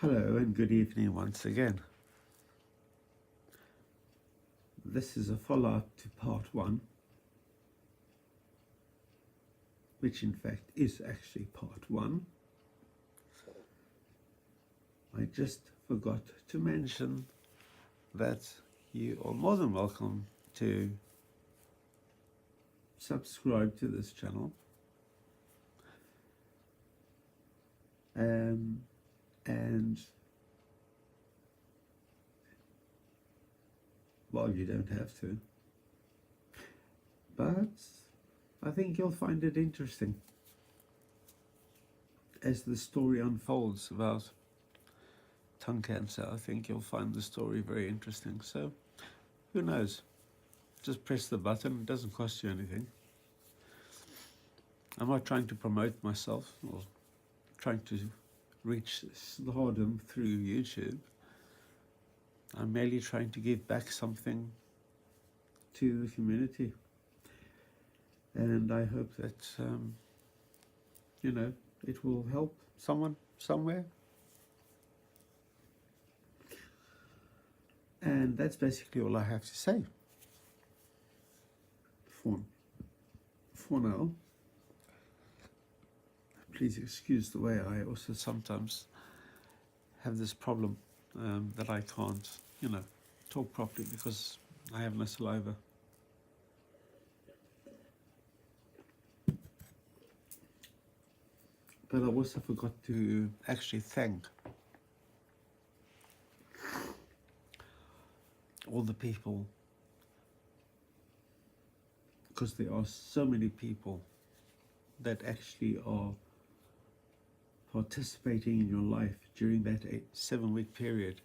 Hello and good evening once again. This is a follow-up to part one, which in fact is actually part one. I just forgot to mention that you are more than welcome to subscribe to this channel and well, you don't have to, but I think you'll find it interesting as the story unfolds about tongue cancer. I think you'll find the story very interesting. So who knows? Just press the button. It doesn't cost you anything. I'm not trying to promote myself or trying to reach stardom through YouTube. I'm merely trying to give back something to the community. And I hope that, it will help someone somewhere. And that's basically all I have to say for now. Please excuse the way I also sometimes have this problem that I can't, talk properly because I have no saliva. But I also forgot to actually thank all the people, because there are so many people that actually are participating in your life during that 7-week period.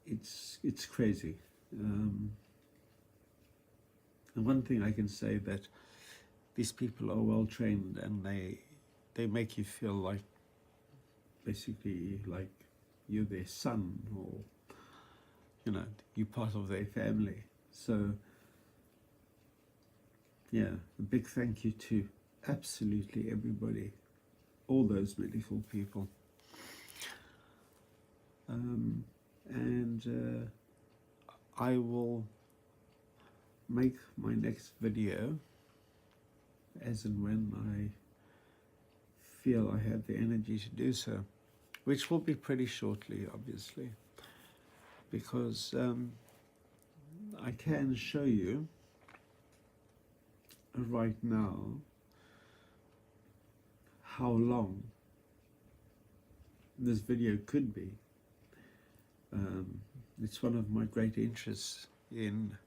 It's crazy. And one thing I can say that these people are well trained, and they make you feel like basically like you're their son, or you're part of their family. So yeah, a big thank you to absolutely everybody, all those medical people. And I will make my next video as and when I feel I have the energy to do so, which will be pretty shortly, obviously, because I can show you right now how long this video could be. It's one of my great interests in,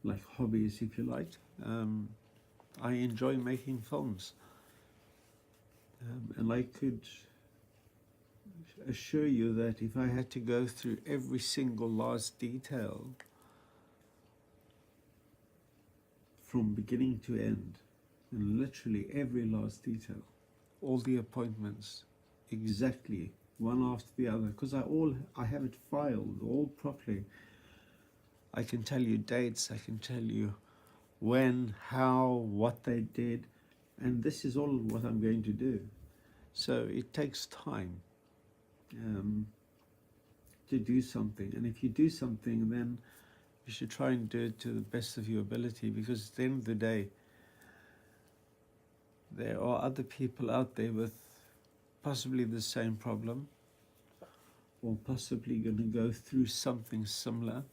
like hobbies, if you like. I enjoy making films, and I could assure you that if I had to go through every single last detail from beginning to end, and literally every last detail, all the appointments, exactly one after the other, because I have it filed all properly. I can tell you dates, I can tell you when, how, what they did, and this is all what I'm going to do. So it takes time to do something, and if you do something, then you should try and do it to the best of your ability, because at the end of the day, there are other people out there with possibly the same problem, or possibly going to go through something similar,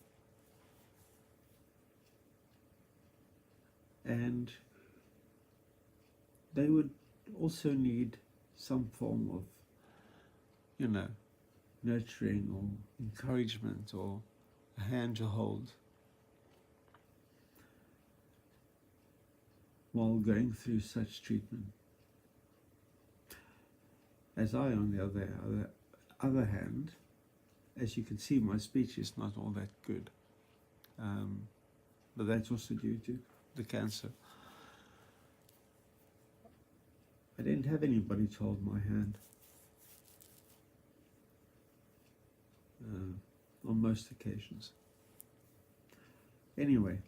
and they would also need some form of, nurturing or encouragement or a hand to hold while going through such treatment. As I, on the other hand, as you can see, my speech is not all that good, but that's also due to the cancer. I didn't have anybody to hold my hand on most occasions. Anyway,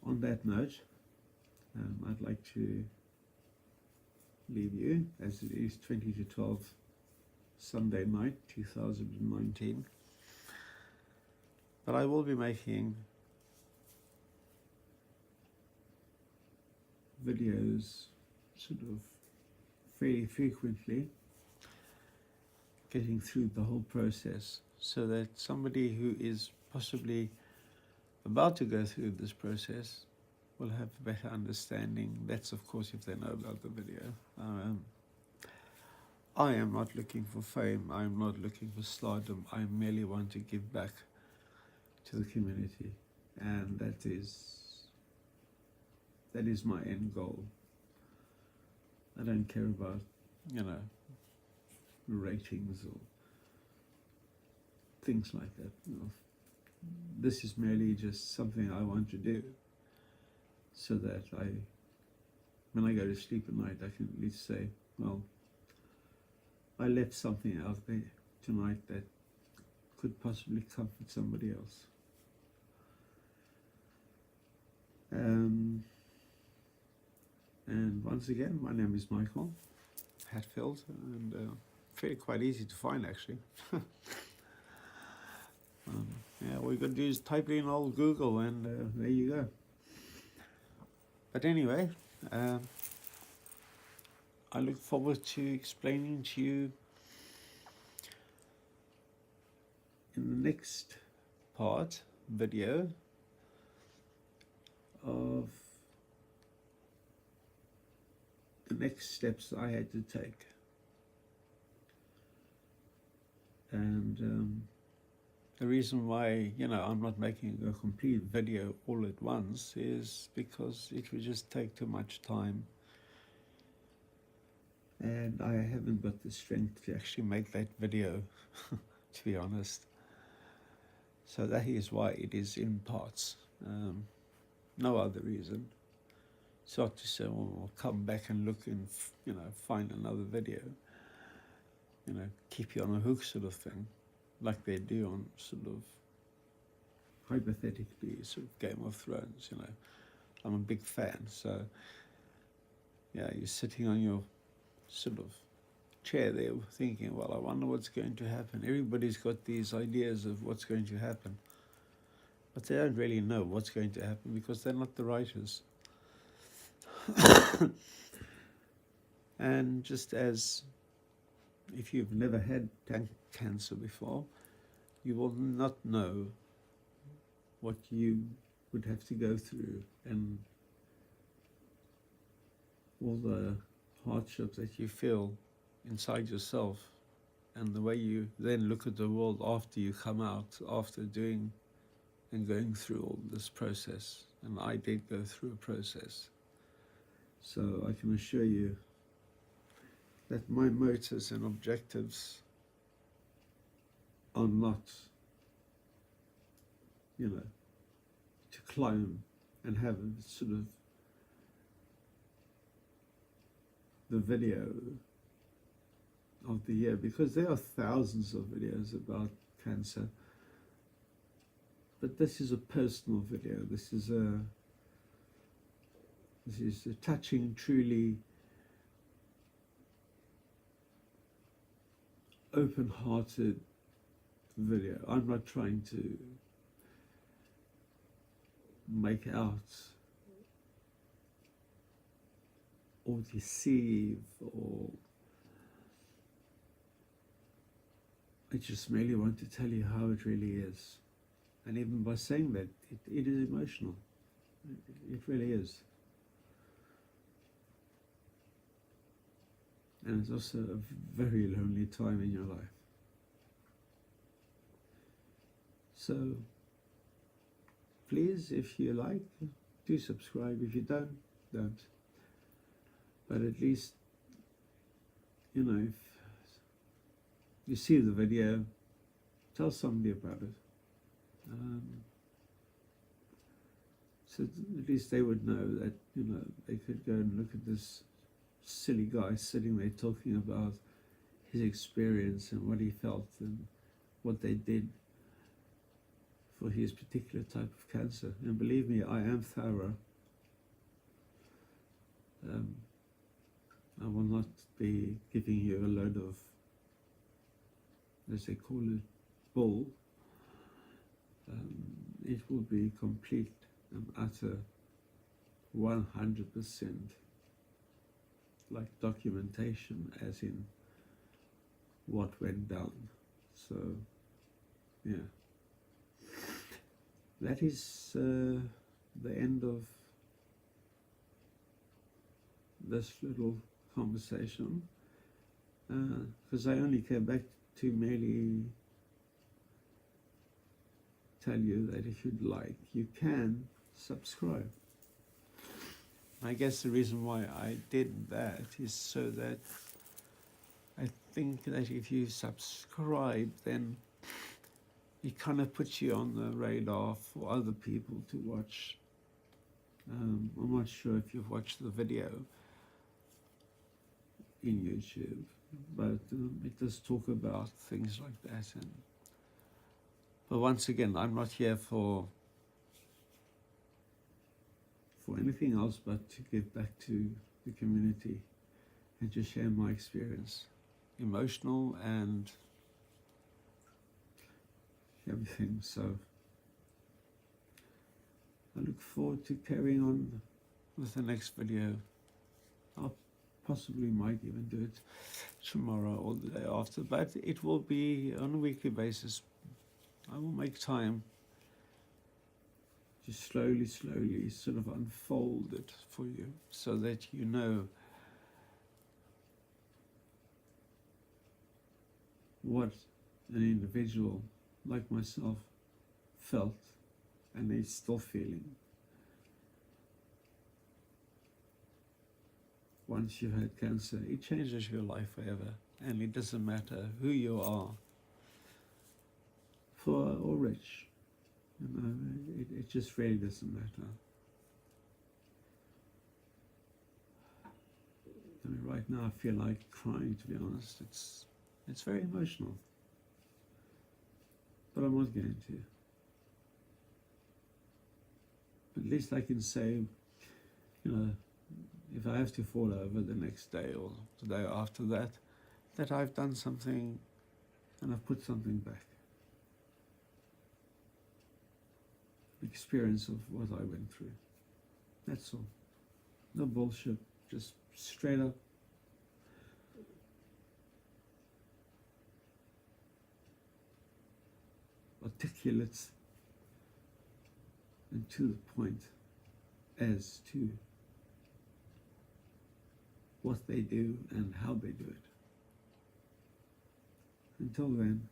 on that note, I'd like to leave you, as it is 20 to 12 Sunday night 2019. But I will be making videos sort of fairly frequently, getting through the whole process, so that somebody who is possibly about to go through this process will have a better understanding. That's of course if they know about the video. I am not looking for fame, I am not looking for stardom, I merely want to give back to the community, and that is my end goal. I don't care about, ratings or things like that. This is merely just something I want to do, so that when I go to sleep at night, I can at least say, well, I left something out there tonight that could possibly comfort somebody else. And once again, my name is Michael Hatfield, and quite easy to find actually. Yeah, all you got to do is type it in old Google, and there you go. But anyway, I look forward to explaining to you in the next video of the next steps I had to take. And the reason why, I'm not making a complete video all at once is because it would just take too much time. And I haven't got the strength to actually make that video, to be honest. So that is why it is in parts. No other reason. It's not to say, well, I'll come back and look and, find another video. Keep you on a hook sort of thing, like they do on sort of, hypothetically, sort of Game of Thrones, I'm a big fan, so, yeah, you're sitting on your sort of chair there thinking, well, I wonder what's going to happen. Everybody's got these ideas of what's going to happen, but they don't really know what's going to happen because they're not the writers. And just as if you've never had cancer before, you will not know what you would have to go through and all the hardships that you feel inside yourself, and the way you then look at the world after you come out, after doing and going through all this process. And I did go through a process. So I can assure you that my motives and objectives are not, to climb and have sort of the video of the year, because there are thousands of videos about cancer, but this is a personal video. This is a touching, truly open-hearted video. I'm not trying to make out or deceive, or I just merely want to tell you how it really is. And even by saying that, it is emotional. It really is. And it's also a very lonely time in your life. So please, if you like, do subscribe. If you don't, don't. But at least, if you see the video, tell somebody about it. So at least they would know that, they could go and look at this silly guy sitting there talking about his experience and what he felt and what they did for his particular type of cancer. And believe me, I am thorough. I will not be giving you a load of, as they call it, bull. It will be complete and utter 100% like documentation, as in what went down. So yeah, that is the end of this little conversation, because I only came back to merely tell you that if you'd like, you can subscribe. I guess the reason why I did that is so that I think that if you subscribe, then it kind of puts you on the radar for other people to watch. I'm not sure if you've watched the video in YouTube, but it does talk about things like that. But once again, I'm not here for anything else but to give back to the community and to share my experience, emotional and everything. So I look forward to carrying on with the next video. I'll possibly might even do it tomorrow or the day after, but it will be on a weekly basis. I will make time to slowly sort of unfold it for you so that you know what an individual like myself felt and is still feeling once you've had cancer. It changes your life forever, and it doesn't matter who you are, poor or rich. You know, it just really doesn't matter. I mean, right now I feel like crying, to be honest. It's very emotional, but I'm not going to. But at least I can say, you know, if I have to fall over the next day or the day after that, that I've done something and I've put something back. Experience of what I went through. That's all. No bullshit, just straight up. Articulate and to the point as to what they do and how they do it. Until then,